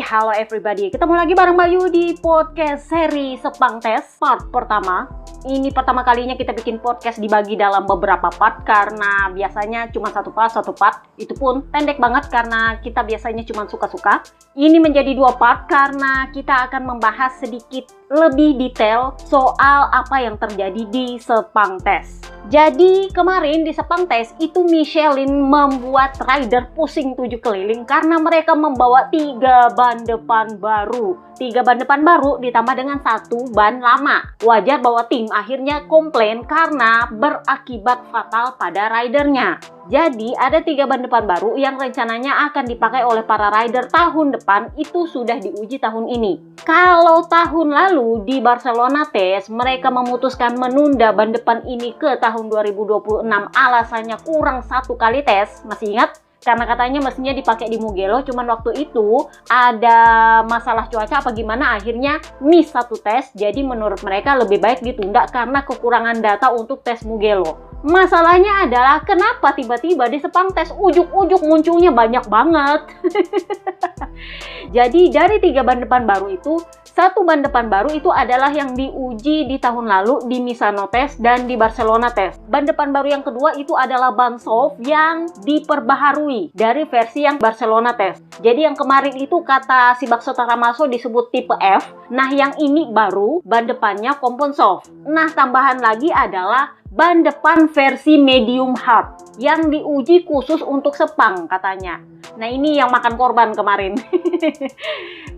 Halo everybody, ketemu lagi bareng Bayu di podcast seri Sepang Tes part pertama. Ini pertama kalinya kita bikin podcast dibagi dalam beberapa part karena biasanya cuma satu part. Itu pun pendek banget karena kita biasanya cuma suka-suka. Ini menjadi 2 part karena kita akan membahas sedikit lebih detail soal apa yang terjadi di Sepang Tes. Jadi kemarin di Sepang Tes itu Michelin membuat rider pusing 7 keliling karena mereka membawa 3 ban depan baru. 3 ban depan baru ditambah dengan 1 ban lama. Wajar bahwa tim akhirnya komplain karena berakibat fatal pada ridernya. Jadi ada 3 ban depan baru yang rencananya akan dipakai oleh para rider tahun depan, itu sudah diuji tahun ini. Kalau tahun lalu di Barcelona Tes mereka memutuskan menunda ban depan ini ke tahun 2026, alasannya kurang 1 kali tes, masih ingat? Karena katanya mesinnya dipakai di Mugello, cuman waktu itu ada masalah cuaca apa gimana akhirnya miss 1 tes. Jadi menurut mereka lebih baik ditunda karena kekurangan data untuk tes Mugello. Masalahnya adalah kenapa tiba-tiba di Sepang Tes ujuk-ujuk munculnya banyak banget. Jadi dari 3 ban depan baru itu, 1 ban depan baru itu adalah yang diuji di tahun lalu di Misano Tes dan di Barcelona Tes. Ban depan baru yang kedua itu adalah ban soft yang diperbaharui dari versi yang Barcelona Tes. Jadi yang kemarin itu kata si Bakso Taramaso disebut tipe F. Nah yang ini baru ban depannya kompon soft. Nah tambahan lagi adalah ban depan versi medium hard yang diuji khusus untuk Sepang katanya. Nah ini yang makan korban kemarin.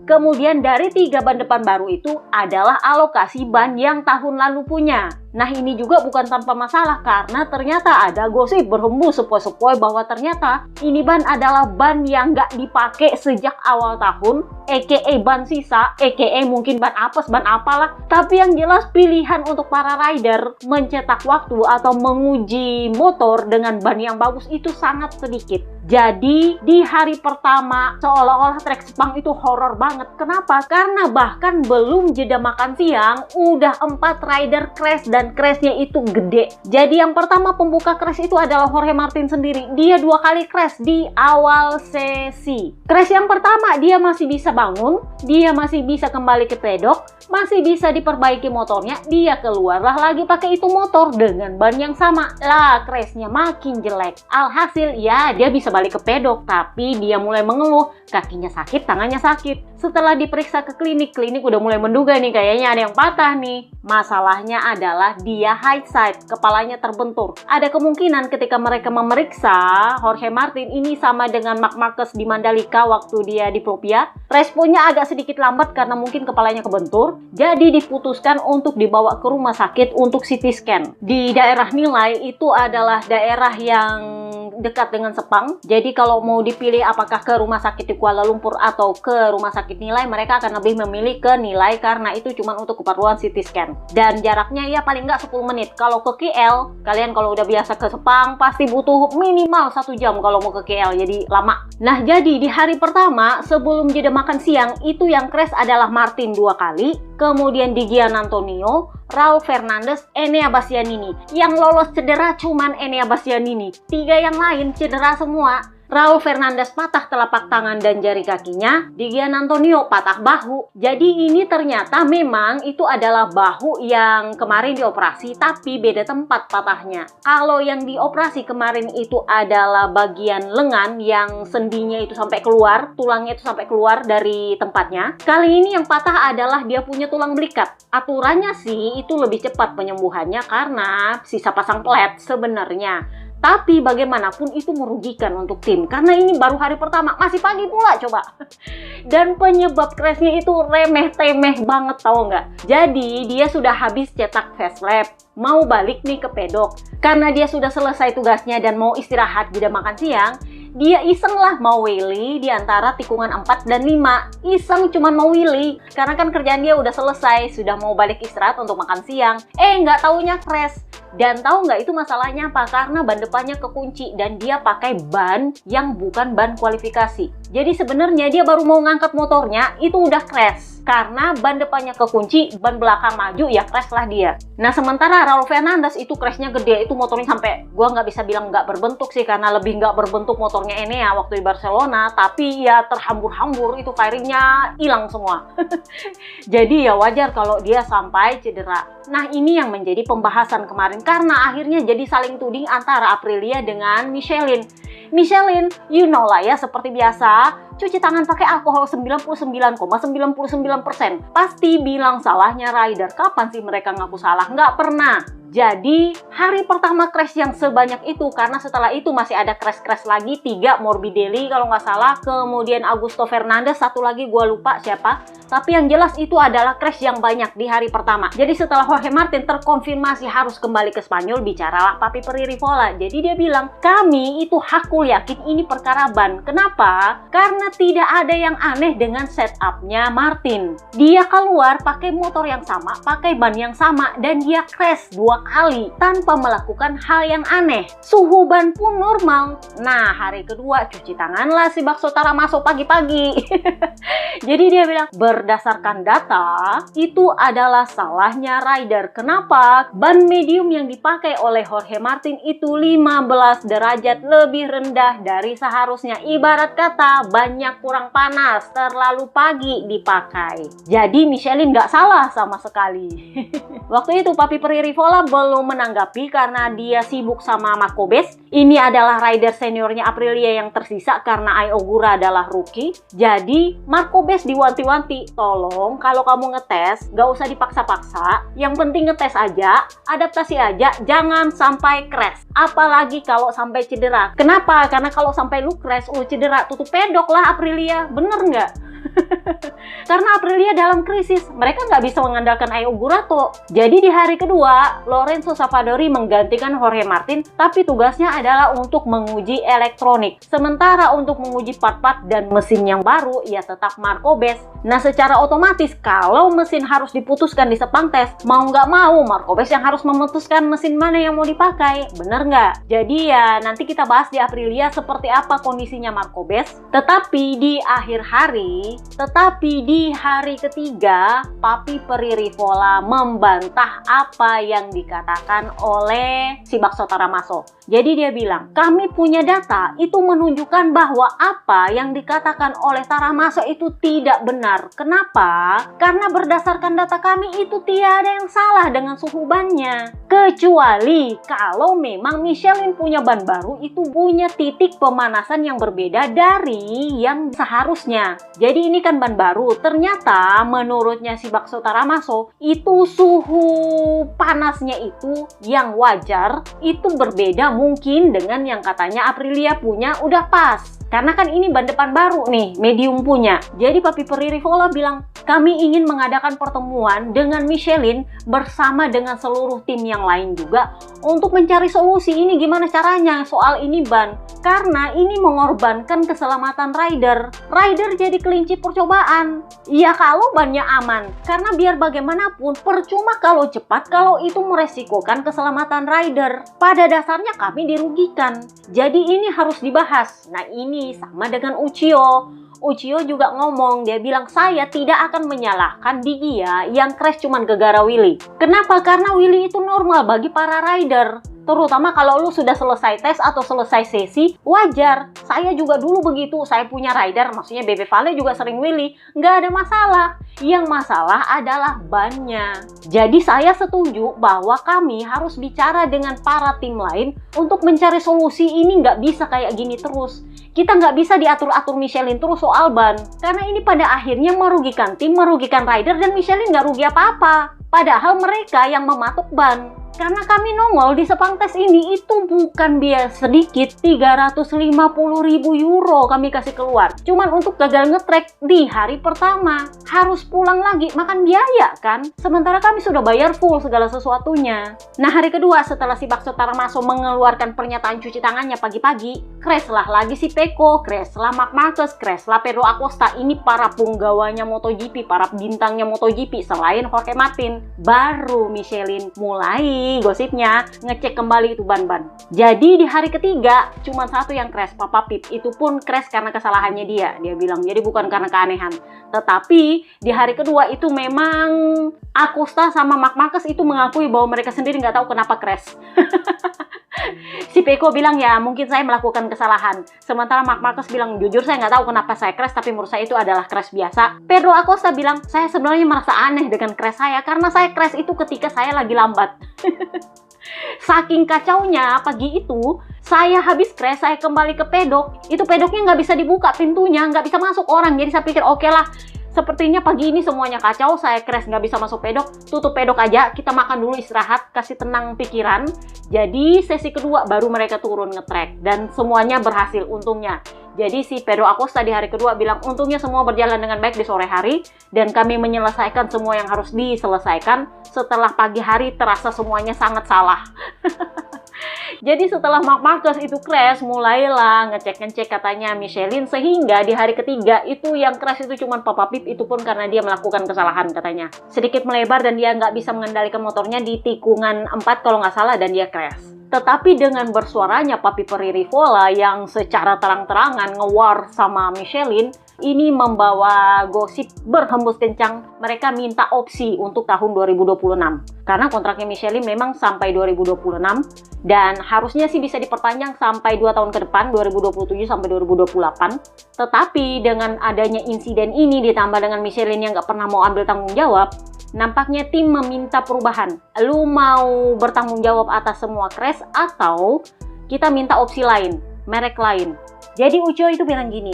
Kemudian dari 3 ban depan baru itu adalah alokasi ban yang tahun lalu punya. Nah ini juga bukan tanpa masalah karena ternyata ada gosip berhembus sepoi-sepoi bahwa ternyata ini ban adalah ban yang nggak dipakai sejak awal tahun, aka ban sisa, aka mungkin ban apes, ban apalah. Tapi yang jelas pilihan untuk para rider mencetak waktu atau menguji motor dengan ban yang bagus itu sangat sedikit. Jadi di hari pertama seolah-olah trek Sepang itu horor banget. Kenapa? Karena bahkan belum jeda makan siang udah 4 rider crash dan crashnya itu gede. Jadi yang pertama pembuka crash itu adalah Jorge Martin sendiri. Dia 2 kali crash di awal sesi. Crash yang pertama dia masih bisa bangun, dia masih bisa kembali ke pedok, masih bisa diperbaiki motornya. Dia keluarlah lagi pakai itu motor dengan ban yang sama. Lah crashnya makin jelek. Alhasil ya dia bisa balik ke pedok, tapi dia mulai mengeluh, kakinya sakit, tangannya sakit. Setelah diperiksa ke klinik udah mulai menduga nih kayaknya ada yang patah nih. Masalahnya adalah dia high side, kepalanya terbentur. Ada kemungkinan ketika mereka memeriksa Jorge Martin ini sama dengan Marc Marquez di Mandalika waktu dia di Flopia, responnya agak sedikit lambat karena mungkin kepalanya kebentur. Jadi diputuskan untuk dibawa ke rumah sakit untuk CT scan. Di daerah Nilai itu adalah daerah yang dekat dengan Sepang. Jadi kalau mau dipilih apakah ke rumah sakit di Kuala Lumpur atau ke rumah sakit Nilai, mereka akan lebih memilih ke Nilai karena itu cuma untuk keperluan CT scan. Dan jaraknya ya paling nggak 10 menit. Kalau ke KL, kalian kalau udah biasa ke Sepang pasti butuh minimal 1 jam kalau mau ke KL, jadi lama. Nah jadi di hari pertama sebelum jeda makan siang itu yang crash adalah Martin 2 kali, kemudian di Gian Antonio, Raul Fernandez, Enea Bastianini. Yang lolos cedera cuman Enea Bastianini. 3 yang lain cedera semua. Raul Fernandez patah telapak tangan dan jari kakinya, di Gian Antonio patah bahu. Jadi ini ternyata memang itu adalah bahu yang kemarin dioperasi tapi beda tempat patahnya. Kalau yang dioperasi kemarin itu adalah bagian lengan yang sendinya itu sampai keluar, tulangnya itu sampai keluar dari tempatnya. Kali ini yang patah adalah dia punya tulang belikat. Aturannya sih itu lebih cepat penyembuhannya karena sisa pasang plet sebenarnya. Tapi bagaimanapun itu merugikan untuk tim karena ini baru hari pertama, masih pagi pula coba. Dan penyebab crashnya itu remeh-temeh banget, tahu nggak? Jadi dia sudah habis cetak fast lap, mau balik nih ke pedok. Karena dia sudah selesai tugasnya dan mau istirahat jeda makan siang, Dia iseng lah mau wheelie di antara tikungan 4 dan 5. Iseng cuman mau wheelie. Karena kan kerjaan dia udah selesai, sudah mau balik istirahat untuk makan siang. Nggak taunya crash. Dan tahu nggak itu masalahnya apa? Karena ban depannya kekunci dan dia pakai ban yang bukan ban kualifikasi. Jadi sebenarnya dia baru mau ngangkat motornya, itu udah crash. Karena ban depannya kekunci, ban belakang maju, ya crash lah dia. Nah sementara Raul Fernandez itu crashnya gede, itu motornya sampai, gua nggak bisa bilang nggak berbentuk sih, karena lebih nggak berbentuk motornya Enea waktu di Barcelona, tapi ya terhambur-hambur, itu fairingnya hilang semua. Jadi ya wajar kalau dia sampai cedera. Nah ini yang menjadi pembahasan kemarin, karena akhirnya jadi saling tuding antara Aprilia dengan Michelin. Michelin, you know lah ya, seperti biasa, cuci tangan pakai alkohol 99,99%. Pasti bilang salahnya rider. Kapan sih mereka ngaku salah? Nggak pernah. Jadi, hari pertama crash yang sebanyak itu, karena setelah itu masih ada crash-crash lagi, 3 Morbidelli kalau nggak salah, kemudian Augusto Fernandez, satu lagi gue lupa siapa. Tapi yang jelas itu adalah crash yang banyak di hari pertama. Jadi setelah Jorge Martin terkonfirmasi harus kembali ke Spanyol, bicaralah Papi Pririvola. Jadi dia bilang, kami itu hakul yakin ini perkara ban. Kenapa? Karena tidak ada yang aneh dengan setupnya Martin. Dia keluar pakai motor yang sama, pakai ban yang sama, dan dia crash 2 kali tanpa melakukan hal yang aneh. Suhu ban pun normal. Nah, hari kedua cuci tanganlah si Bakso Taramaso pagi-pagi. Jadi dia bilang, berdasarkan data, itu adalah salahnya rider. Kenapa? Ban medium yang dipakai oleh Jorge Martin itu 15 derajat lebih rendah dari seharusnya. Ibarat kata, banyak kurang panas, terlalu pagi dipakai. Jadi Michelin nggak salah sama sekali. Waktu itu Papi Pririvola belum menanggapi karena dia sibuk sama Marco Bes. Ini adalah rider seniornya Aprilia yang tersisa karena Ai Ogura adalah rookie. Jadi Marco Bes diwanti-wanti, tolong kalau kamu ngetes gak usah dipaksa-paksa, yang penting ngetes aja, adaptasi aja, jangan sampai crash. Apalagi kalau sampai cedera. Kenapa? Karena kalau sampai lu crash, lu cedera, tutup pedok lah Aprilia. Bener nggak? Karena Aprilia dalam krisis, mereka nggak bisa mengandalkan Ai Ogura. Jadi di hari kedua, Lorenzo Savadori menggantikan Jorge Martin, tapi tugasnya adalah untuk menguji elektronik. Sementara untuk menguji part-part dan mesin yang baru, ya tetap Marco Bes. Nah secara otomatis, kalau mesin harus diputuskan di sepang tes, mau nggak mau Marco Bes yang harus memutuskan mesin mana yang mau dipakai. Bener nggak? Jadi ya nanti kita bahas di Aprilia seperti apa kondisinya Marco Bes. Tetapi di akhir hari, di hari ketiga, Papi Pririvola membantah apa yang dikatakan oleh si Bakso Taramaso. Jadi dia bilang, kami punya data itu menunjukkan bahwa apa yang dikatakan oleh Taramaso itu tidak benar. Kenapa? Karena berdasarkan data kami itu tiada yang salah dengan suhu bannya. Kecuali kalau memang Michelin punya ban baru itu punya titik pemanasan yang berbeda dari yang seharusnya. Jadi ini kan ban baru, ternyata menurutnya si Bakso Taramaso itu suhu panasnya itu yang wajar itu berbeda mungkin dengan yang katanya Aprilia punya udah pas. Karena kan ini ban depan baru nih, medium punya. Jadi Papi Pririvola bilang, kami ingin mengadakan pertemuan dengan Michelin bersama dengan seluruh tim yang lain juga untuk mencari solusi ini gimana caranya soal ini ban. Karena ini mengorbankan keselamatan rider. Rider jadi kelinci percobaan. Ya kalau bannya aman. Karena biar bagaimanapun percuma kalau cepat kalau itu meresikokan keselamatan rider. Pada dasarnya kami dirugikan. Jadi ini harus dibahas. Nah ini sama dengan Uchiyo. Uchiyo juga ngomong, dia bilang saya tidak akan menyalahkan Digia yang crash cuman gara-gara Willy. Kenapa? Karena Willy itu normal bagi para rider. Terutama kalau lu sudah selesai tes atau selesai sesi, wajar. Saya juga dulu begitu, saya punya rider, maksudnya Bebe Vale juga sering Willy. Nggak ada masalah. Yang masalah adalah bannya. Jadi saya setuju bahwa kami harus bicara dengan para tim lain untuk mencari solusi ini nggak bisa kayak gini terus. Kita nggak bisa diatur-atur Michelin terus soal ban. Karena ini pada akhirnya merugikan tim, merugikan rider, dan Michelin nggak rugi apa-apa. Padahal mereka yang mematok ban. Karena kami nongol di Sepang Tes ini itu bukan biaya sedikit, 350.000 euro kami kasih keluar. Cuman untuk gagal ngetrek di hari pertama. Harus pulang lagi, makan biaya kan? Sementara kami sudah bayar full segala sesuatunya. Nah hari kedua setelah si Bakso Taramaso mengeluarkan pernyataan cuci tangannya pagi-pagi, crash lah lagi si Pecco, crash lah Marc Marquez, crash lah Pedro Acosta. Ini para punggawanya MotoGP, para bintangnya MotoGP selain Jorge Martin. Baru Michelin mulai gosipnya ngecek kembali itu ban-ban. Jadi di hari ketiga cuma satu yang crash, Papa Pip. Itu pun crash karena kesalahannya dia bilang. Jadi bukan karena keanehan. Tetapi di hari kedua itu memang Acosta sama Marc Marquez itu mengakui bahwa mereka sendiri nggak tahu kenapa crash. Si Pecco bilang ya mungkin saya melakukan kesalahan. Sementara Marc Marquez bilang jujur saya nggak tahu kenapa saya crash, tapi menurut saya itu adalah crash biasa. Pedro Acosta bilang saya sebenarnya merasa aneh dengan crash saya karena saya crash itu ketika saya lagi lambat. Saking kacaunya pagi itu saya habis crash, saya kembali ke pedok, itu pedoknya nggak bisa dibuka pintunya, nggak bisa masuk orang. Jadi saya pikir oke lah, sepertinya pagi ini semuanya kacau, saya crash nggak bisa masuk pedok, tutup pedok aja, kita makan dulu istirahat, kasih tenang pikiran. Jadi sesi kedua baru mereka turun ngetrek dan semuanya berhasil untungnya. Jadi si Pedro Acosta di hari kedua bilang untungnya semua berjalan dengan baik di sore hari dan kami menyelesaikan semua yang harus diselesaikan. Setelah pagi hari terasa semuanya sangat salah. Jadi setelah Marc Marquez itu crash, mulailah ngecek-ngecek katanya Michelin, sehingga di hari ketiga itu yang crash itu cuma Papa Pip, itu pun karena dia melakukan kesalahan katanya. Sedikit melebar dan dia nggak bisa mengendalikan motornya di tikungan 4 kalau nggak salah dan dia crash. Tetapi dengan bersuaranya Papi Rivola yang secara terang-terangan nge-war sama Michelin, ini membawa gosip berhembus kencang. Mereka minta opsi untuk tahun 2026. Karena kontraknya Michelin memang sampai 2026 dan harusnya sih bisa diperpanjang sampai 2 tahun ke depan, 2027 sampai 2028. Tetapi dengan adanya insiden ini ditambah dengan Michelin yang nggak pernah mau ambil tanggung jawab, nampaknya tim meminta perubahan. Lu mau bertanggung jawab atas semua crash atau kita minta opsi lain, merek lain. Jadi Uco itu bilang gini,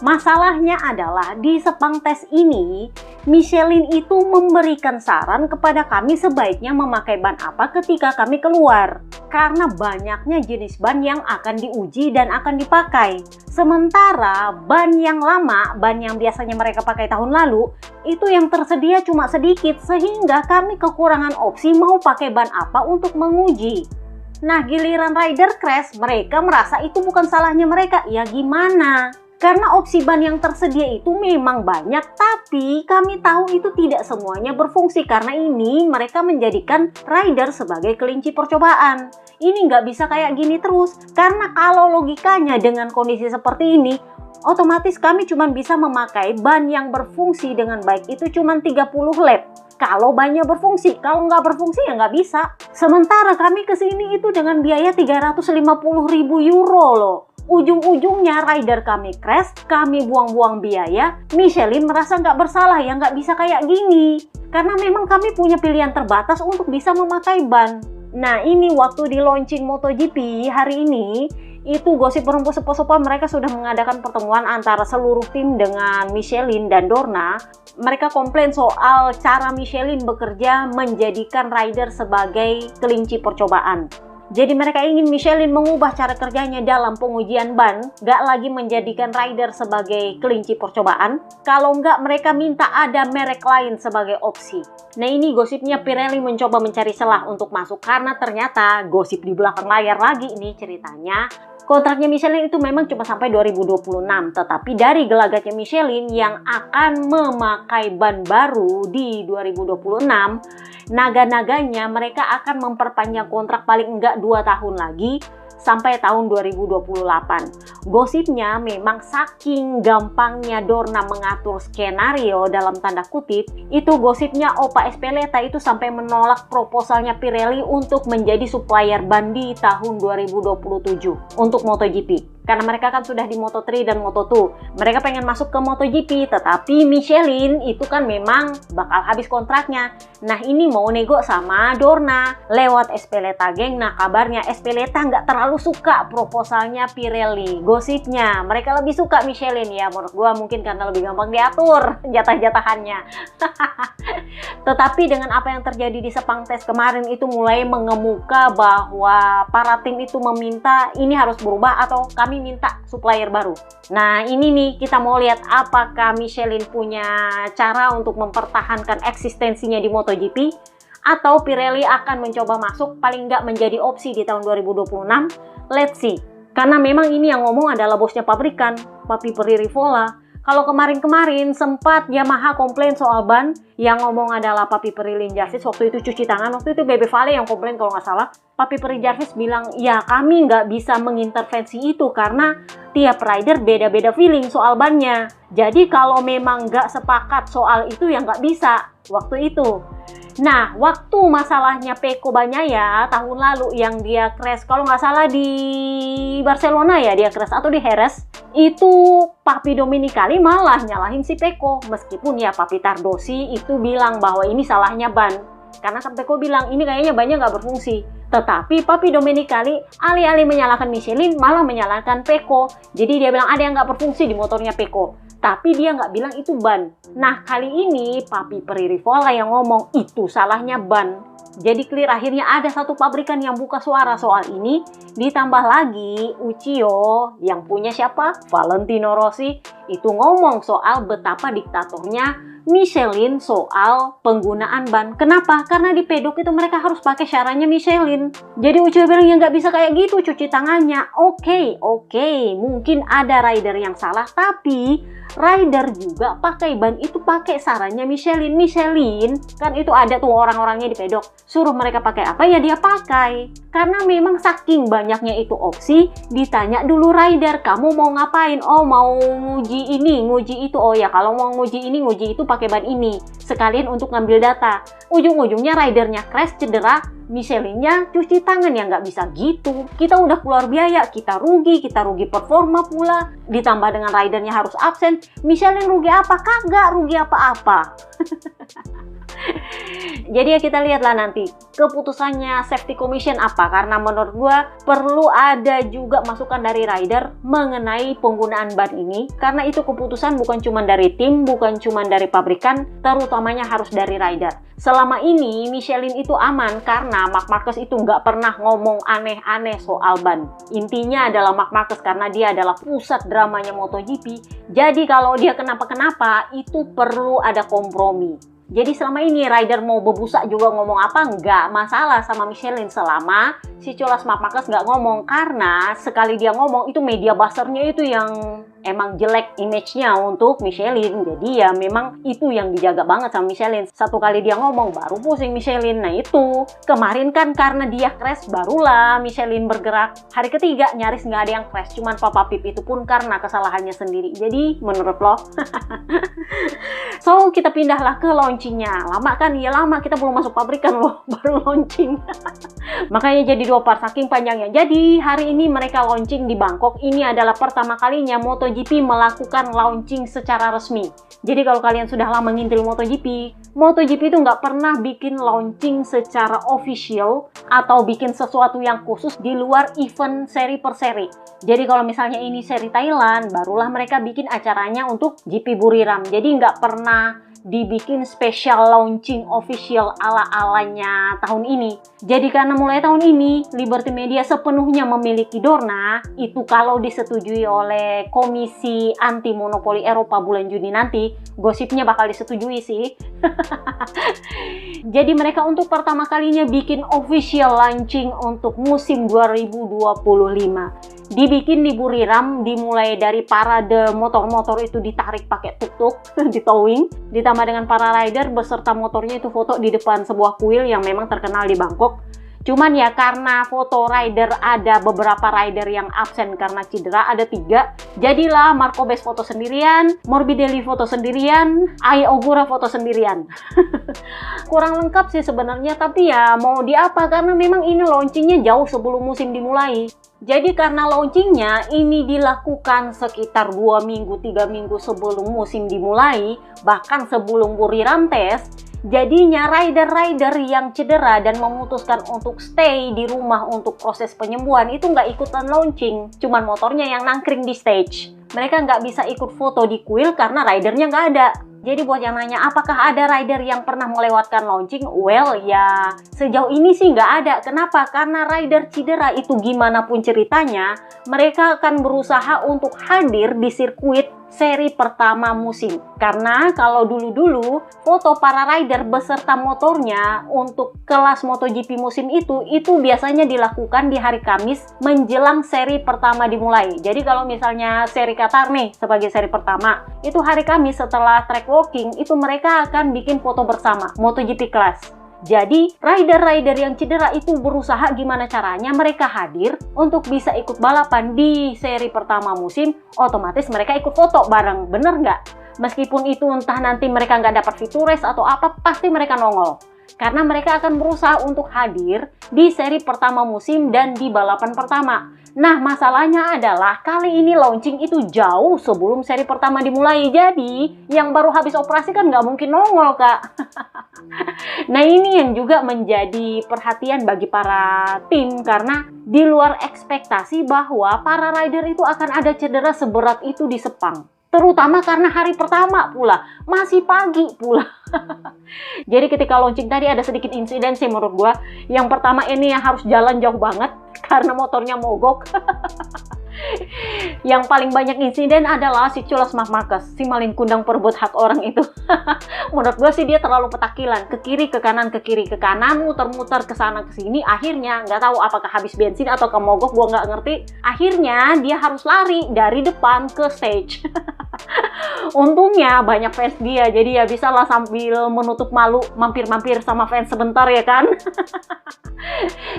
masalahnya adalah di Sepang Tes ini Michelin itu memberikan saran kepada kami sebaiknya memakai ban apa ketika kami keluar. Karena banyaknya jenis ban yang akan diuji dan akan dipakai. Sementara ban yang lama, ban yang biasanya mereka pakai tahun lalu, itu yang tersedia cuma sedikit. Sehingga kami kekurangan opsi mau pakai ban apa untuk menguji. Nah giliran rider crash, mereka merasa itu bukan salahnya mereka. Ya gimana? Karena opsi ban yang tersedia itu memang banyak, tapi kami tahu itu tidak semuanya berfungsi. Karena ini mereka menjadikan rider sebagai kelinci percobaan. Ini nggak bisa kayak gini terus. Karena kalau logikanya dengan kondisi seperti ini, otomatis kami cuma bisa memakai ban yang berfungsi dengan baik itu cuma 30 lap. Kalau bannya berfungsi, kalau nggak berfungsi ya nggak bisa. Sementara kami kesini itu dengan biaya 350.000 euro loh. Ujung-ujungnya rider kami crash, kami buang-buang biaya, Michelin merasa nggak bersalah ya nggak bisa kayak gini. Karena memang kami punya pilihan terbatas untuk bisa memakai ban. Nah ini waktu di launching MotoGP hari ini, itu gosip berhembus sepo-sepo mereka sudah mengadakan pertemuan antara seluruh tim dengan Michelin dan Dorna. Mereka komplain soal cara Michelin bekerja menjadikan rider sebagai kelinci percobaan. Jadi mereka ingin Michelin mengubah cara kerjanya dalam pengujian ban, gak lagi menjadikan rider sebagai kelinci percobaan. Kalau nggak mereka minta ada merek lain sebagai opsi. Nah ini gosipnya Pirelli mencoba mencari celah untuk masuk karena ternyata gosip di belakang layar lagi ini ceritanya. Kontraknya Michelin itu memang cuma sampai 2026, tetapi dari gelagatnya Michelin yang akan memakai ban baru di 2026, naga-naganya mereka akan memperpanjang kontrak paling enggak 2 tahun lagi sampai tahun 2028. Gosipnya memang saking gampangnya Dorna mengatur skenario dalam tanda kutip, itu gosipnya Opa Espeleta itu sampai menolak proposalnya Pirelli untuk menjadi supplier ban di tahun 2027 untuk MotoGP. karena mereka kan sudah di Moto3 dan Moto2. Mereka pengen masuk ke MotoGP, tetapi Michelin itu kan memang bakal habis kontraknya. Nah, ini mau nego sama Dorna lewat Espeleta geng. Nah, kabarnya Espeleta nggak terlalu suka proposalnya Pirelli. Gosipnya mereka lebih suka Michelin ya. Menurut gua mungkin karena lebih gampang diatur jatah-jatahannya. Tetapi dengan apa yang terjadi di Sepang Tes kemarin itu mulai mengemuka bahwa para tim itu meminta ini harus berubah atau kami minta supplier baru. Nah, ini nih kita mau lihat apakah Michelin punya cara untuk mempertahankan eksistensinya di MotoGP atau Pirelli akan mencoba masuk paling nggak menjadi opsi di tahun 2026. Let's see. Karena memang ini yang ngomong adalah bosnya pabrikan, Papi Pririvola. Kalau kemarin-kemarin sempat Yamaha komplain soal ban, yang ngomong adalah Papi Peri Jarvis. Waktu itu cuci tangan, waktu itu Bebe Vale yang komplain kalau nggak salah. Papi Peri Jarvis bilang, ya kami nggak bisa mengintervensi itu karena tiap rider beda-beda feeling soal bannya. Jadi kalau memang nggak sepakat soal itu ya nggak bisa waktu itu. Nah, waktu masalahnya Pecco Bagnaia tahun lalu yang dia crash, kalau nggak salah di Barcelona ya dia crash atau di Jerez, itu Papi Domenicali malah nyalahin si Pecco. Meskipun ya Papi Tardosi itu bilang bahwa ini salahnya ban. Karena kan Pecco bilang ini kayaknya bannya nggak berfungsi. Tetapi Papi Domenicali alih-alih menyalahkan Michelin malah menyalahkan Pecco. Jadi dia bilang ada yang nggak berfungsi di motornya Pecco. Tapi dia nggak bilang itu ban. Nah, kali ini Papi Pririvola yang ngomong itu salahnya ban. Jadi clear, akhirnya ada satu pabrikan yang buka suara soal ini. Ditambah lagi Uchiyo yang punya siapa? Valentino Rossi itu ngomong soal betapa diktatornya Michelin soal penggunaan ban. Kenapa? Karena di pedok itu mereka harus pakai syaratnya Michelin. Jadi Uchiyo bilang ya nggak bisa kayak gitu cuci tangannya. Oke, mungkin ada rider yang salah, tapi rider juga pakai ban itu pakai sarannya Michelin. Michelin kan itu ada tuh orang-orangnya di pedok. Suruh mereka pakai apa ya dia pakai. Karena memang saking banyaknya itu opsi, ditanya dulu rider, kamu mau ngapain? Oh, mau nguji ini, nguji itu. Oh ya, kalau mau nguji ini, nguji itu pakai ban ini. Sekalian untuk ngambil data. Ujung-ujungnya ridernya crash, cedera, Michelinnya cuci tangan, ya nggak bisa gitu. Kita udah keluar biaya, kita rugi performa pula. Ditambah dengan ridernya harus absen, Michelin rugi apa? Kagak rugi apa-apa. Jadi ya kita lihatlah nanti keputusannya Safety Commission apa, karena menurut gua perlu ada juga masukan dari rider mengenai penggunaan ban ini, karena itu keputusan bukan cuma dari tim, bukan cuma dari pabrikan, terutamanya harus dari rider. Selama ini Michelin itu aman karena Marc Marquez itu nggak pernah ngomong aneh-aneh soal ban. Intinya adalah Marc Marquez karena dia adalah pusat dramanya MotoGP. Jadi kalau dia kenapa-kenapa itu perlu ada kompromi. Jadi selama ini rider mau bebusak juga ngomong apa nggak masalah sama Michelin selama si Colas Marc Marquez nggak ngomong, karena sekali dia ngomong itu media buzzer-nya itu yang emang jelek image-nya untuk Michelin. Jadi ya memang itu yang dijaga banget sama Michelin. Satu kali dia ngomong baru pusing Michelin. Nah itu kemarin kan karena dia crash barulah Michelin bergerak. Hari ketiga nyaris nggak ada yang crash, cuman Papa Pip itu pun karena kesalahannya sendiri. Jadi menurut lo so kita pindahlah ke launchingnya. Lama kan? Ya lama, kita belum masuk pabrikan loh baru launching. Makanya jadi dua part saking panjangnya. Jadi hari ini mereka launching di Bangkok. Ini adalah pertama kalinya MotoGP melakukan launching secara resmi. Jadi kalau kalian sudah lama ngintil MotoGP itu nggak pernah bikin launching secara official atau bikin sesuatu yang khusus di luar event seri per seri. Jadi kalau misalnya ini seri Thailand, barulah mereka bikin acaranya untuk GP Buriram. Jadi nggak pernah dibikin special launching official ala-alanya tahun ini. Jadi karena mulai tahun ini Liberty Media sepenuhnya memiliki Dorna, itu kalau disetujui oleh Komisi Anti Monopoli Eropa bulan Juni nanti, gosipnya bakal disetujui sih. Jadi mereka untuk pertama kalinya bikin official launching untuk musim 2025. Dibikin di Buriram, dimulai dari parade motor-motor itu ditarik pakai tuk-tuk, di towing, ditambah dengan para rider beserta motornya itu foto di depan sebuah kuil yang memang terkenal di Bangkok. Cuman ya karena foto rider ada beberapa rider yang absen karena cedera, ada 3. Jadilah Marco Bes foto sendirian, Morbidelli foto sendirian, Ai Ogura foto sendirian. Kurang lengkap sih sebenarnya, tapi ya mau di apa, karena memang ini launchingnya jauh sebelum musim dimulai. Jadi karena launchingnya ini dilakukan sekitar 2 minggu, 3 minggu sebelum musim dimulai, bahkan sebelum buriram tes, jadinya rider-rider yang cedera dan memutuskan untuk stay di rumah untuk proses penyembuhan itu nggak ikutan launching, cuman motornya yang nangkring di stage. Mereka nggak bisa ikut foto di kuil karena ridernya nggak ada. Jadi buat yang nanya apakah ada rider yang pernah melewatkan launching? Well ya sejauh ini sih nggak ada. Kenapa? Karena rider cedera itu gimana pun ceritanya, mereka akan berusaha untuk hadir di sirkuit seri pertama musim. Karena kalau dulu-dulu foto para rider beserta motornya untuk kelas MotoGP musim itu biasanya dilakukan di hari Kamis menjelang seri pertama dimulai. Jadi kalau misalnya seri Qatar nih sebagai seri pertama, itu hari Kamis setelah track walking itu mereka akan bikin foto bersama MotoGP class. Jadi rider-rider yang cedera itu berusaha gimana caranya mereka hadir untuk bisa ikut balapan di seri pertama musim, otomatis mereka ikut foto bareng, bener nggak? Meskipun itu entah nanti mereka nggak dapat fitur race atau apa, pasti mereka nongol. Karena mereka akan berusaha untuk hadir di seri pertama musim dan di balapan pertama. Nah, masalahnya adalah kali ini launching itu jauh sebelum seri pertama dimulai. Jadi, yang baru habis operasi kan nggak mungkin nongol, Kak. Nah, ini yang juga menjadi perhatian bagi para tim karena di luar ekspektasi bahwa para rider itu akan ada cedera seberat itu di Sepang. Terutama karena hari pertama pula, masih pagi pula. Jadi ketika launching tadi ada sedikit insiden sih menurut gua. Yang pertama ini yang harus jalan jauh banget karena motornya mogok. Yang paling banyak insiden adalah si Culas Marc Marquez, si maling kundang perebut hak orang itu. Menurut gue sih dia terlalu petakilan, ke kiri ke kanan, ke kiri ke kanan, muter-muter ke sana ke sini. Akhirnya nggak tahu apakah habis bensin atau kemogok, gue nggak ngerti. Akhirnya dia harus lari dari depan ke stage. Untungnya banyak fans dia, jadi ya bisa lah sambil menutup malu mampir-mampir sama fans sebentar ya kan.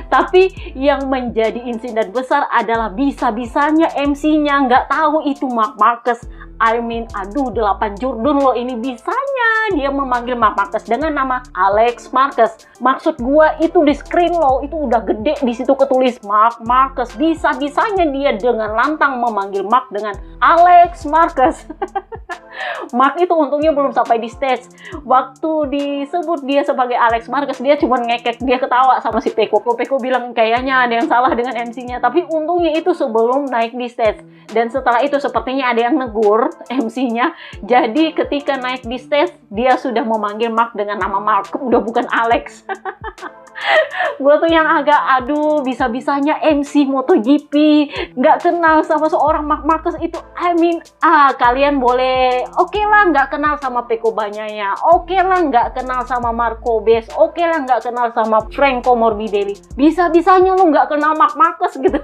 Tapi yang menjadi insiden besar adalah bisa-bisanya MC-nya nggak tahu itu Marc Marquez. Aduh 8 Jordan loh ini, bisanya dia memanggil Marc Marquez dengan nama Alex Marquez. Maksud gua itu di screen loh, itu udah gede di situ ketulis Marc Marquez. Bisa-bisanya dia dengan lantang memanggil Marc dengan Alex Marquez. Marc itu untungnya belum sampai di stage. Waktu disebut dia sebagai Alex Marquez, dia cuma ngekek, dia ketawa sama si Peko. Peko bilang kayaknya ada yang salah dengan MC-nya, tapi untungnya itu sebelum naik di stage. Dan setelah itu sepertinya ada yang negur MC-nya. Jadi ketika naik di stage, dia sudah memanggil Marc dengan nama Marc, udah bukan Alex. Gue tuh yang agak aduh, bisa-bisanya MC MotoGP nggak kenal sama seorang Marc Marquez itu. Kalian boleh oke lah nggak kenal sama Pecco Bagnaia, oke lah nggak kenal sama Marco Bez, oke lah nggak kenal sama Franco Morbidelli, bisa-bisanya lu nggak kenal Marc Marquez gitu.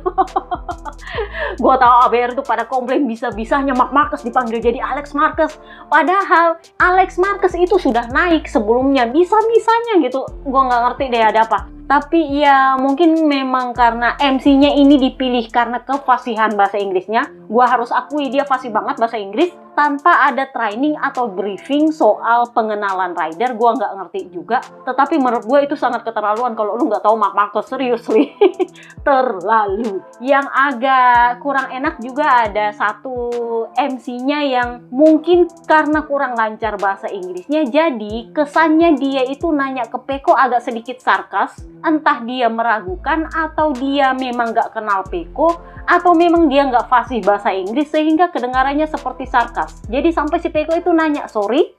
Gue tahu ABR tuh pada komplain bisa-bisanya Marc Marquez dipanggil jadi Alex Marquez, padahal Alex Marquez itu sudah naik sebelumnya, bisa-bisanya gitu. Gue nggak ngerti deh ada apa. Tapi ya mungkin memang karena MC-nya ini dipilih karena kefasihan bahasa Inggrisnya. Gua harus akui dia fasih banget bahasa Inggris tanpa ada training atau briefing soal pengenalan rider. Gua nggak ngerti juga. Tetapi menurut gua itu sangat keterlaluan kalau lu nggak tahu Marc Marquez, seriously. Terlalu. Yang agak kurang enak juga ada satu MC-nya yang mungkin karena kurang lancar bahasa Inggrisnya, jadi kesannya dia itu nanya ke Pecco agak sedikit sarkas. Entah dia meragukan atau dia memang nggak kenal Pecco atau memang dia nggak fasih bahasa Inggris sehingga kedengarannya seperti sarkas. Jadi sampai si Pecco itu nanya sorry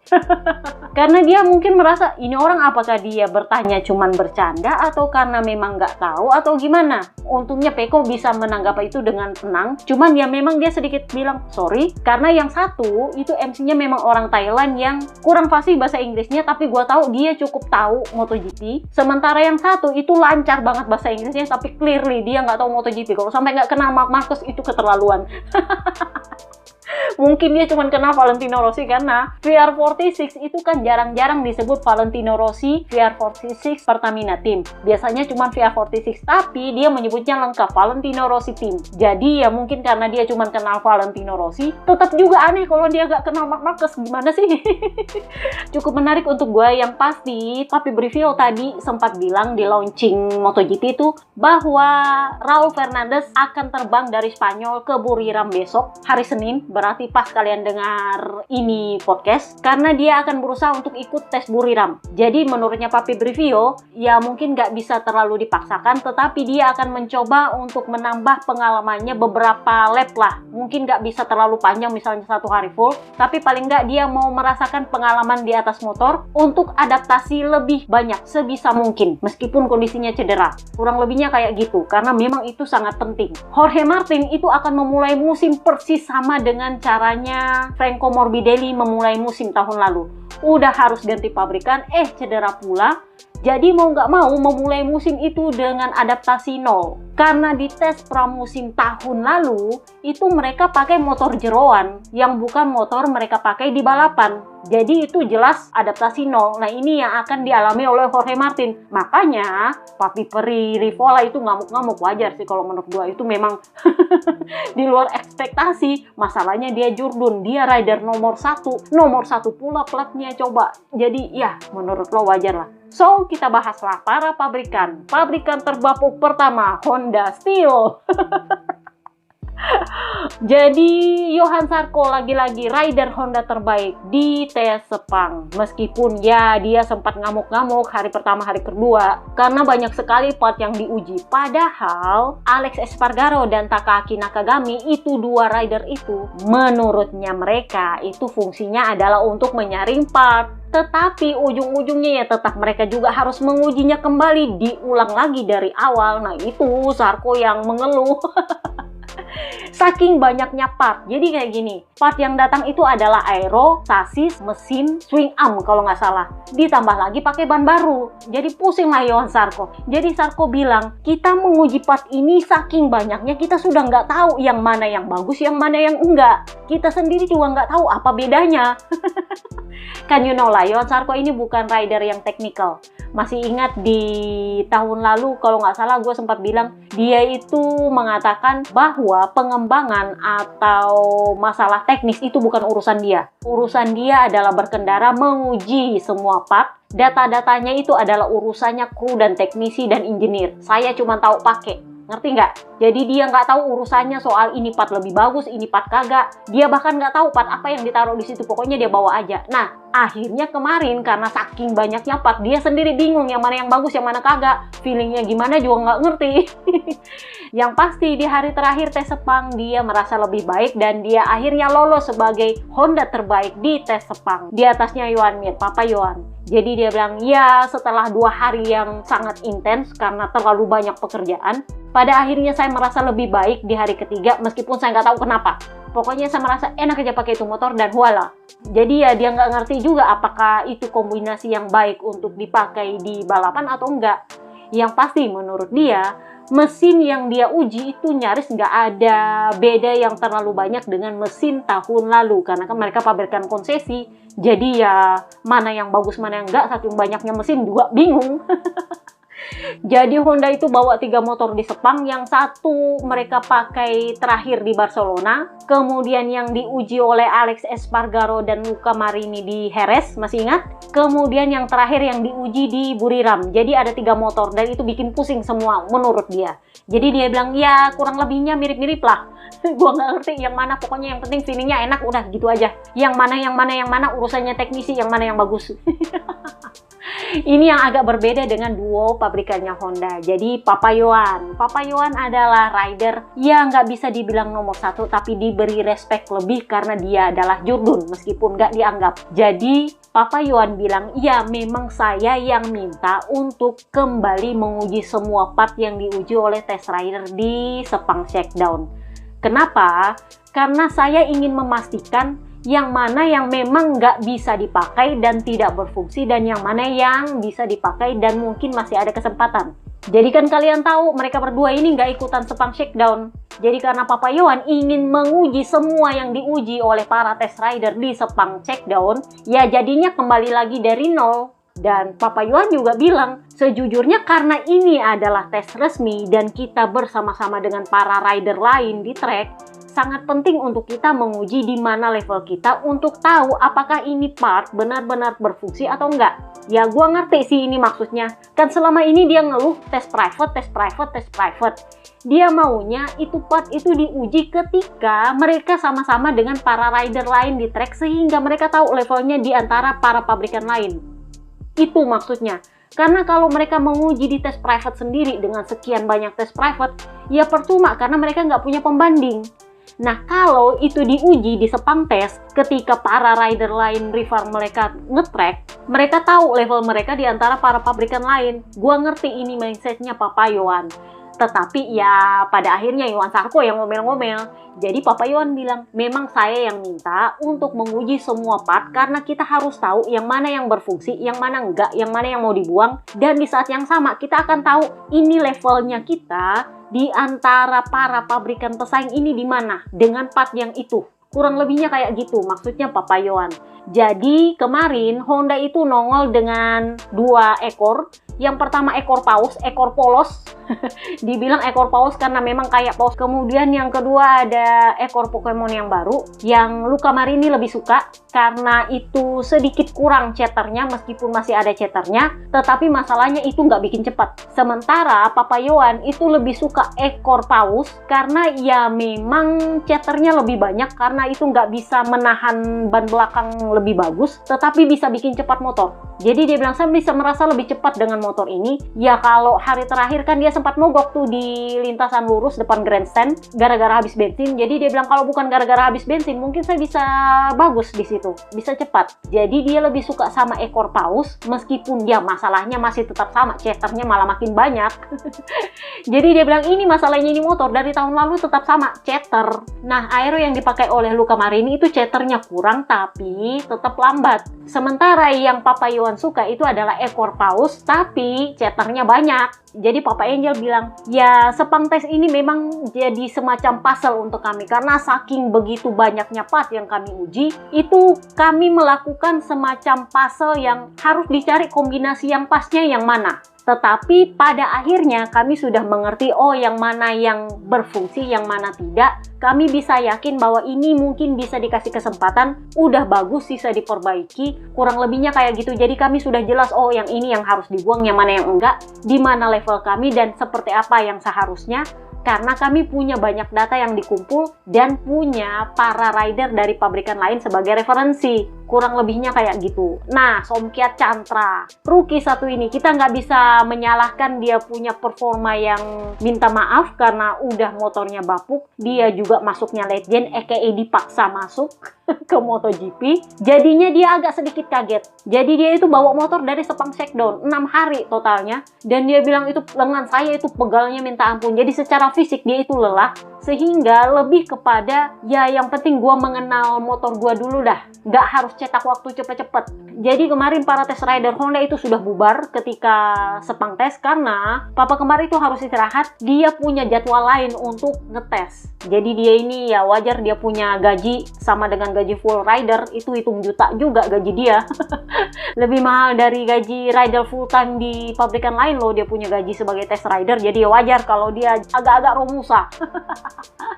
karena dia mungkin merasa ini orang apakah dia bertanya cuman bercanda atau karena memang nggak tahu atau gimana. Untungnya Pecco bisa menanggapi itu dengan tenang, cuman ya memang dia sedikit bilang sorry karena yang satu itu MC-nya memang orang Thailand yang kurang fasih bahasa Inggrisnya, tapi gua tahu dia cukup tahu MotoGP. Sementara yang satu itu lancar banget bahasa Inggrisnya tapi clearly dia nggak tahu MotoGP. Kalau sampai nggak kenal Marc Marquez itu keterlaluan. Mungkin dia cuma kenal Valentino Rossi karena VR46 itu kan jarang-jarang disebut Valentino Rossi VR46 Pertamina Team. Biasanya cuma VR46, tapi dia menyebutnya lengkap Valentino Rossi Team. Jadi ya mungkin karena dia cuma kenal Valentino Rossi, tetap juga aneh kalau dia gak kenal Marc Marquez. Gimana sih? Cukup menarik untuk gue. Yang pasti, Papi Brivio tadi sempat bilang di launching MotoGP itu bahwa Raul Fernandez akan terbang dari Spanyol ke Buriram besok, hari Senin. Berarti pas kalian dengar ini podcast, karena dia akan berusaha untuk ikut tes Buriram. Jadi menurutnya Papi Brivio, ya mungkin nggak bisa terlalu dipaksakan, tetapi dia akan mencoba untuk menambah pengalamannya beberapa lap lah. Mungkin nggak bisa terlalu panjang, misalnya 1 hari full, tapi paling nggak dia mau merasakan pengalaman di atas motor untuk adaptasi lebih banyak sebisa mungkin, meskipun kondisinya cedera. Kurang lebihnya kayak gitu, karena memang itu sangat penting. Jorge Martin itu akan memulai musim persis sama dengan caranya Franco Morbidelli memulai musim tahun lalu. Udah harus ganti pabrikan, cedera pula. Jadi mau nggak mau memulai musim itu dengan adaptasi nol. Karena di tes pramusim tahun lalu, itu mereka pakai motor jeroan, yang bukan motor mereka pakai di balapan. Jadi itu jelas adaptasi nol. Nah ini yang akan dialami oleh Jorge Martin. Makanya Papi Peri Rivola itu ngamuk-ngamuk. Wajar sih kalau menurut gua, itu memang di luar ekspektasi. Masalahnya dia Jurdun, dia rider nomor 1. Nomor 1 pula platnya coba. Jadi ya menurut lo wajar lah. So, kita bahaslah para pabrikan. Pabrikan terbapuk pertama, Honda Steel. Jadi, Johan Zarco lagi-lagi rider Honda terbaik di tes Sepang. Meskipun ya dia sempat ngamuk-ngamuk hari pertama, hari kedua, karena banyak sekali part yang diuji. Padahal, Alex Espargaro dan Takaki Nakagami, itu dua rider itu, menurutnya mereka, itu fungsinya adalah untuk menyaring part. Tetapi ujung-ujungnya ya tetap mereka juga harus mengujinya kembali, diulang lagi dari awal. Nah itu Zarco yang mengeluh. Saking banyaknya part. Jadi kayak gini, part yang datang itu adalah aero, sasis, mesin, swing arm kalau nggak salah. Ditambah lagi pakai ban baru. Jadi pusing lah Johan Zarco. Jadi Zarco bilang, kita menguji part ini saking banyaknya, kita sudah nggak tahu yang mana yang bagus, yang mana yang enggak. Kita sendiri juga nggak tahu apa bedanya. Kan you know lah, Johan Zarco ini bukan rider yang teknikal. Masih ingat di tahun lalu kalau nggak salah gue sempat bilang, dia itu mengatakan bahwa pengembangan atau masalah teknis itu bukan urusan dia. Urusan dia adalah berkendara, menguji semua part. Data-datanya itu adalah urusannya kru dan teknisi dan engineer. Saya cuma tahu pakai. Ngerti nggak? Jadi dia nggak tahu urusannya soal ini part lebih bagus, ini part kagak. Dia bahkan nggak tahu part apa yang ditaruh di situ. Pokoknya dia bawa aja. Nah, akhirnya kemarin karena saking banyaknya part, dia sendiri bingung yang mana yang bagus, yang mana kagak. Feelingnya gimana juga nggak ngerti. Yang pasti di hari terakhir tes Sepang, dia merasa lebih baik dan dia akhirnya lolos sebagai Honda terbaik di tes Sepang. Di atasnya Johan Mir, Papa Johan. Jadi dia bilang, ya setelah 2 hari yang sangat intens karena terlalu banyak pekerjaan, pada akhirnya saya merasa lebih baik di hari ketiga meskipun saya nggak tahu kenapa. Pokoknya saya merasa enak aja pakai itu motor dan voila. Jadi ya dia nggak ngerti juga apakah itu kombinasi yang baik untuk dipakai di balapan atau enggak. Yang pasti menurut dia, mesin yang dia uji itu nyaris nggak ada beda yang terlalu banyak dengan mesin tahun lalu. Karena kan mereka pabrikan konsesi, jadi ya mana yang bagus mana yang enggak, saking banyaknya mesin juga bingung. Jadi Honda itu bawa 3 motor di Sepang, yang satu mereka pakai terakhir di Barcelona, kemudian yang diuji oleh Alex Espargaro dan Luca Marini di Jerez, masih ingat? Kemudian yang terakhir yang diuji di Buriram. Jadi ada 3 motor dan itu bikin pusing semua menurut dia. Jadi dia bilang ya kurang lebihnya mirip-mirip lah. Gua nggak ngerti yang mana, pokoknya yang penting feelingnya enak, udah gitu aja. Yang mana urusannya teknisi, yang mana yang bagus. Ini yang agak berbeda dengan duo pabrikannya Honda. Jadi Papa Johan adalah rider yang nggak bisa dibilang nomor 1, tapi diberi respect lebih karena dia adalah Jurdun meskipun nggak dianggap. Jadi Papa Johan bilang, ya memang saya yang minta untuk kembali menguji semua part yang diuji oleh test rider di Sepang Shakedown. Kenapa? Karena saya ingin memastikan yang mana yang memang nggak bisa dipakai dan tidak berfungsi, dan yang mana yang bisa dipakai dan mungkin masih ada kesempatan. Jadi kan kalian tahu mereka berdua ini nggak ikutan Sepang Shakedown. Jadi karena Papa Yohan ingin menguji semua yang diuji oleh para test rider di Sepang Shakedown, ya jadinya kembali lagi dari nol. Dan Papa Yohan juga bilang, sejujurnya karena ini adalah tes resmi dan kita bersama-sama dengan para rider lain di track, sangat penting untuk kita menguji di mana level kita untuk tahu apakah ini part benar-benar berfungsi atau enggak. Ya gua ngerti sih ini maksudnya. Kan selama ini dia ngeluh tes private, tes private, tes private. Dia maunya itu part itu diuji ketika mereka sama-sama dengan para rider lain di track sehingga mereka tahu levelnya di antara para pabrikan lain. Itu maksudnya. Karena kalau mereka menguji di tes private sendiri dengan sekian banyak tes private, ya percuma karena mereka nggak punya pembanding. Nah, kalau itu diuji di Sepang Test, ketika para rider lain rival mereka nge-track, mereka tahu level mereka di antara para pabrikan lain. Gua ngerti ini mindsetnya Papa Yohan. Tetapi ya pada akhirnya Yohan Sarko yang ngomel-ngomel. Jadi Papa Yohan bilang, memang saya yang minta untuk menguji semua part karena kita harus tahu yang mana yang berfungsi, yang mana enggak, yang mana yang mau dibuang. Dan di saat yang sama kita akan tahu ini levelnya kita di antara para pabrikan pesaing ini di mana dengan part yang itu. Kurang lebihnya kayak gitu maksudnya Papa Yohan. Jadi kemarin Honda itu nongol dengan 2 ekor. Yang pertama ekor paus, ekor polos. Dibilang ekor paus karena memang kayak paus. Kemudian yang kedua ada ekor Pokemon yang baru yang Luca Marini lebih suka karena itu sedikit kurang chatternya meskipun masih ada chatternya, tetapi masalahnya itu nggak bikin cepat. Sementara Papa Yohan itu lebih suka ekor paus karena ya memang chatternya lebih banyak karena itu nggak bisa menahan ban belakang lebih bagus, tetapi bisa bikin cepat motor. Jadi dia bilang saya bisa merasa lebih cepat dengan motor ini. Ya kalau hari terakhir kan dia sempat mogok tuh di lintasan lurus depan grandstand gara-gara habis bensin. Jadi dia bilang kalau bukan gara-gara habis bensin mungkin saya bisa bagus di situ, bisa cepat. Jadi dia lebih suka sama ekor paus meskipun dia masalahnya masih tetap sama, chatternya malah makin banyak. Jadi dia bilang ini masalahnya ini motor dari tahun lalu tetap sama, chatter. Nah aero yang dipakai oleh Luca Marini itu chatternya kurang tapi tetap lambat. Sementara yang Papa Yohan suka itu adalah ekor paus tapi chatternya banyak. Jadi Papa Angel bilang, ya Sepang Test ini memang jadi semacam puzzle untuk kami karena saking begitu banyaknya part yang kami uji, itu kami melakukan semacam puzzle yang harus dicari kombinasi yang pasnya yang mana. Tetapi pada akhirnya kami sudah mengerti oh yang mana yang berfungsi, yang mana tidak. Kami bisa yakin bahwa ini mungkin bisa dikasih kesempatan, udah bagus sisa diperbaiki, kurang lebihnya kayak gitu. Jadi kami sudah jelas oh yang ini yang harus dibuang, yang mana yang enggak, di mana level kami dan seperti apa yang seharusnya. Karena kami punya banyak data yang dikumpul dan punya para rider dari pabrikan lain sebagai referensi. Kurang lebihnya kayak gitu. Nah, Somkiat Chantra, rookie satu ini, kita nggak bisa menyalahkan dia punya performa yang minta maaf karena udah motornya bapuk. Dia juga masuknya late gen, aka dipaksa masuk ke MotoGP. Jadinya dia agak sedikit kaget. Jadi dia itu bawa motor dari Sepang Shakedown, 6 hari totalnya. Dan dia bilang itu lengan saya itu pegalnya minta ampun. Jadi secara fisik dia itu lelah. Sehingga lebih kepada ya yang penting gua mengenal motor gua dulu dah. Nggak harus cetak waktu cepet-cepet. Jadi kemarin para test rider Honda itu sudah bubar ketika Sepang Test karena Papa Kembar itu harus istirahat. Dia punya jadwal lain untuk ngetes. Jadi dia ini ya wajar dia punya gaji sama dengan gaji full rider, itu hitung juta juga gaji dia. Lebih mahal dari gaji rider full time di pabrikan lain loh dia punya gaji sebagai test rider. Jadi ya wajar kalau dia agak-agak romusa.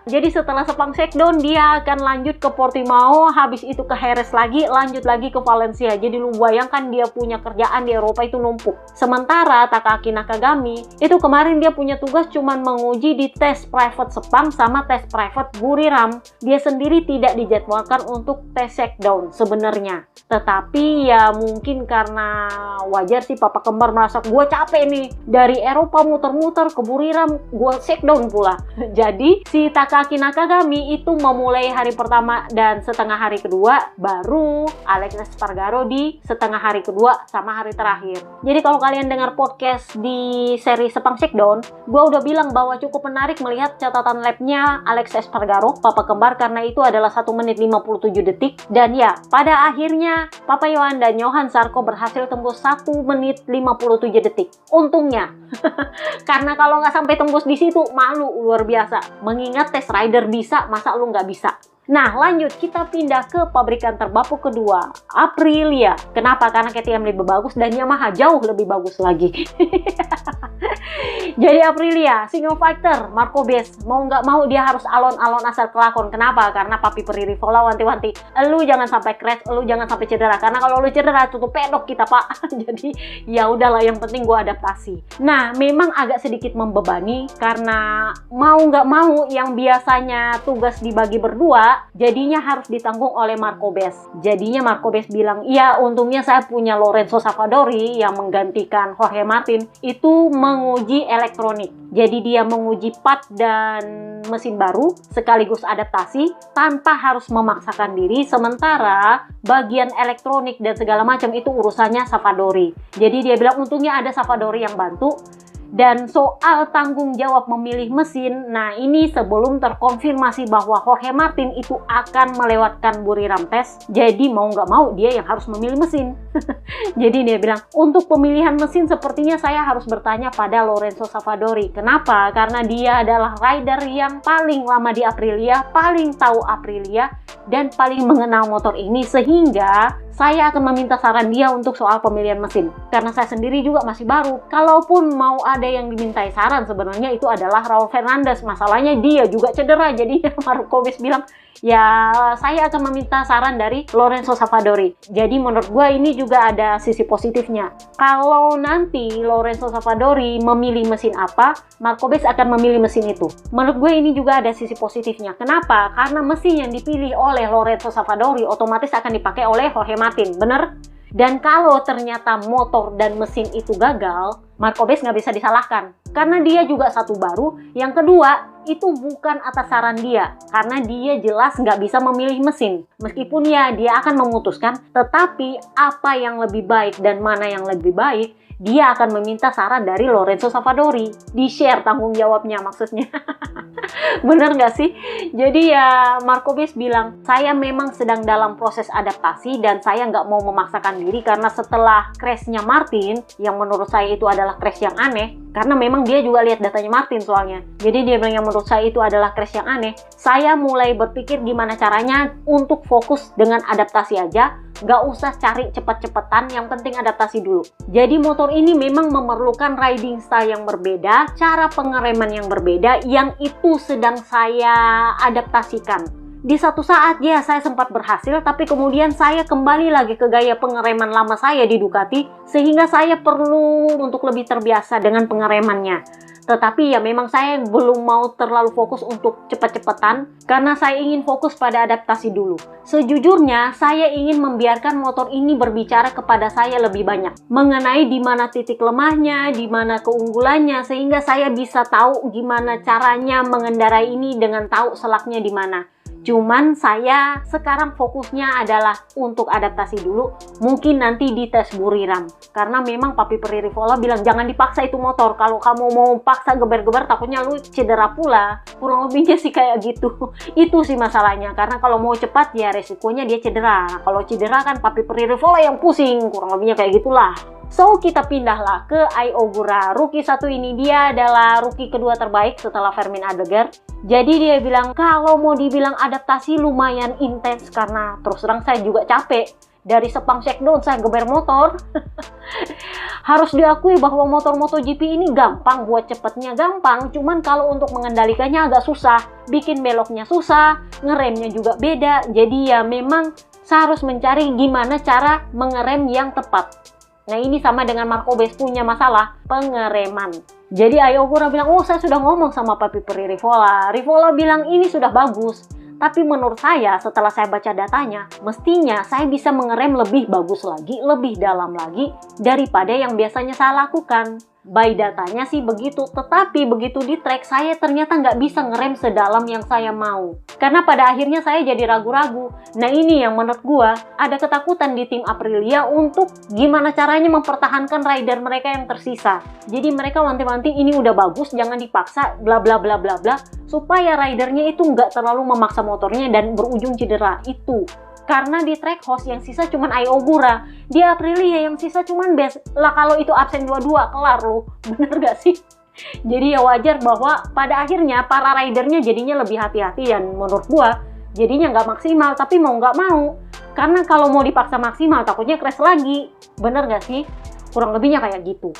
Jadi setelah Sepang Shakedown dia akan lanjut ke Portimao, habis itu ke Jerez lagi, lanjut lagi ke Valencia. Jadi lu bayangkan dia punya kerjaan di Eropa itu numpuk. Sementara Takaki Nakagami itu kemarin dia punya tugas cuman menguji di tes private Sepang sama tes private Buriram. Dia sendiri tidak dijadwalkan untuk tes shakedown sebenarnya. Tetapi ya mungkin karena wajar sih Papa Kembar merasa gue capek nih dari Eropa muter-muter ke Buriram, gue shakedown tahun pula. Jadi si Takaaki Nakagami itu memulai hari pertama dan setengah hari kedua, baru Alex Espargaro di setengah hari kedua sama hari terakhir. Jadi kalau kalian dengar podcast di seri Sepang Shakedown, gue udah bilang bahwa cukup menarik melihat catatan labnya Alex Espargaro, papa kembar, karena itu adalah 1 menit 57 detik. Dan ya, pada akhirnya Papa Yohan dan Johan Zarco berhasil tembus 1 menit 57 detik. Untungnya, karena kalau nggak sampai tembus di situ, malu luar biasa. Mengingat test rider bisa, masa lu nggak bisa? Nah, lanjut kita pindah ke pabrikan terbapuk kedua, Aprilia. Kenapa? Karena KTM lebih bagus dan Yamaha jauh lebih bagus lagi. Jadi Aprilia, single fighter, Marco Bez, mau nggak mau dia harus alon-alon asal kelakon. Kenapa? Karena Papi Pririvola wanti-wanti, lu jangan sampai crash, lu jangan sampai cedera. Karena kalau lu cedera, tutup pedok kita, Pak. Jadi ya udahlah, yang penting gua adaptasi. Nah, memang agak sedikit membebani karena mau nggak mau yang biasanya tugas dibagi berdua, jadinya harus ditanggung oleh Marco Bez. Jadinya Marco Bez bilang, iya untungnya saya punya Lorenzo Savadori yang menggantikan Jorge Martin, itu menguji elektronik. Jadi dia menguji pad dan mesin baru sekaligus adaptasi tanpa harus memaksakan diri, sementara bagian elektronik dan segala macam itu urusannya Savadori. Jadi dia bilang untungnya ada Savadori yang bantu. Dan soal tanggung jawab memilih mesin, nah ini sebelum terkonfirmasi bahwa Jorge Martin itu akan melewatkan Buriram test, jadi mau nggak mau dia yang harus memilih mesin. Jadi dia bilang, untuk pemilihan mesin sepertinya saya harus bertanya pada Lorenzo Savadori. Kenapa? Karena dia adalah rider yang paling lama di Aprilia, paling tahu Aprilia, dan paling mengenal motor ini, sehingga saya akan meminta saran dia untuk soal pemilihan mesin. Karena saya sendiri juga masih baru. Kalaupun mau ada yang dimintai saran, sebenarnya itu adalah Raul Fernandez. Masalahnya dia juga cedera. Jadi Marco Bez bilang, ya saya akan meminta saran dari Lorenzo Savadori. Jadi menurut gue ini juga ada sisi positifnya. Kalau nanti Lorenzo Savadori memilih mesin apa, Marco Bez akan memilih mesin itu. Menurut gue ini juga ada sisi positifnya. Kenapa? Karena mesin yang dipilih oleh Lorenzo Savadori otomatis akan dipakai oleh Jorge Martin, bener? Dan kalau ternyata motor dan mesin itu gagal, Marco Bez nggak bisa disalahkan. Karena dia juga satu baru. Yang kedua, itu bukan atas saran dia. Karena dia jelas nggak bisa memilih mesin. Meskipun ya dia akan memutuskan, tetapi apa yang lebih baik dan mana yang lebih baik, dia akan meminta saran dari Lorenzo Savadori. Di-share tanggung jawabnya maksudnya. Bener nggak sih? Jadi ya Marco Bez bilang, saya memang sedang dalam proses adaptasi dan saya nggak mau memaksakan diri karena setelah crash-nya Martin, yang menurut saya itu adalah crash yang aneh, karena memang dia juga lihat datanya Martin soalnya. Jadi dia bilang yang menurut saya itu adalah crash yang aneh. Saya mulai berpikir gimana caranya untuk fokus dengan adaptasi aja, nggak usah cari cepet-cepetan, yang penting adaptasi dulu. Jadi motor ini memang memerlukan riding style yang berbeda, cara pengereman yang berbeda, yang itu sedang saya adaptasikan. Di satu saat ya saya sempat berhasil, tapi kemudian saya kembali lagi ke gaya pengereman lama saya di Ducati, sehingga saya perlu untuk lebih terbiasa dengan pengeremannya. Tetapi ya memang saya belum mau terlalu fokus untuk cepat-cepatan karena saya ingin fokus pada adaptasi dulu. Sejujurnya saya ingin membiarkan motor ini berbicara kepada saya lebih banyak mengenai di mana titik lemahnya, di mana keunggulannya, sehingga saya bisa tahu gimana caranya mengendarai ini dengan tahu selaknya di mana. Cuman saya sekarang fokusnya adalah untuk adaptasi dulu, mungkin nanti di tes Buriram. Karena memang Papi Pririvola bilang jangan dipaksa itu motor, kalau kamu mau paksa geber-geber takutnya lu cedera pula. Kurang lebihnya sih kayak gitu. Itu sih masalahnya, karena kalau mau cepat ya resikonya dia cedera. Nah, kalau cedera kan Papi Pririvola yang pusing, kurang lebihnya kayak gitulah. So kita pindahlah ke Ai Ogura. Rookie satu ini dia adalah rookie kedua terbaik setelah Fermin Aldeguer. Jadi dia bilang kalau mau dibilang adaptasi lumayan intens karena terus terang saya juga capek. Dari Sepang Shakedown saya geber motor. Harus diakui bahwa motor MotoGP ini gampang, buat cepetnya gampang. Cuman kalau untuk mengendalikannya agak susah. Bikin beloknya susah, ngeremnya juga beda. Jadi ya memang saya harus mencari gimana cara mengerem yang tepat. Nah ini sama dengan Marco Bez punya masalah pengereman. Jadi Ai Ogura bilang, oh saya sudah ngomong sama Papi Pririvola. Rivola bilang ini sudah bagus. Tapi menurut saya setelah saya baca datanya, mestinya saya bisa mengerem lebih bagus lagi, lebih dalam lagi daripada yang biasanya saya lakukan. By datanya sih begitu, tetapi begitu di track saya ternyata nggak bisa ngerem sedalam yang saya mau. Karena pada akhirnya saya jadi ragu-ragu. Nah ini yang menurut gua ada ketakutan di tim Aprilia untuk gimana caranya mempertahankan rider mereka yang tersisa. Jadi mereka wanti-wanti ini udah bagus, jangan dipaksa, bla bla bla bla bla, supaya ridernya itu nggak terlalu memaksa motornya dan berujung cedera itu. Karena di track host yang sisa cuman Ai Ogura, di Aprilia yang sisa cuman Bes. Lah kalau itu absen dua-dua, kelar lu. Bener gak sih? Jadi ya wajar bahwa pada akhirnya para ridernya jadinya lebih hati-hati, dan menurut gua jadinya nggak maksimal, tapi mau nggak mau. Karena kalau mau dipaksa maksimal takutnya crash lagi. Bener gak sih? Kurang lebihnya kayak gitu.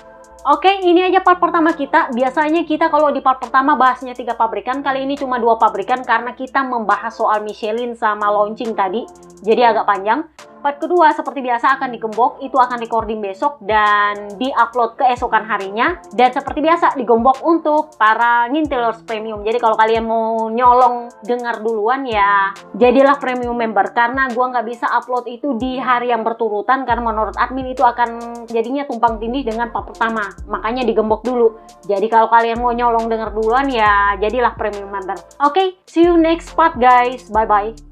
Oke, ini aja part pertama kita. Biasanya kita kalau di part pertama bahasnya 3 pabrikan, kali ini cuma 2 pabrikan karena kita membahas soal Michelin sama launching tadi. Jadi agak panjang. Part kedua seperti biasa akan digembok, itu akan recording besok dan di-upload keesokan harinya. Dan seperti biasa digembok untuk para ngintilers premium. Jadi kalau kalian mau nyolong dengar duluan ya jadilah premium member. Karena gua nggak bisa upload itu di hari yang berturutan karena menurut admin itu akan jadinya tumpang tindih dengan part pertama. Makanya digembok dulu. Jadi kalau kalian mau nyolong dengar duluan ya jadilah premium member. Oke, see you next part guys. Bye bye.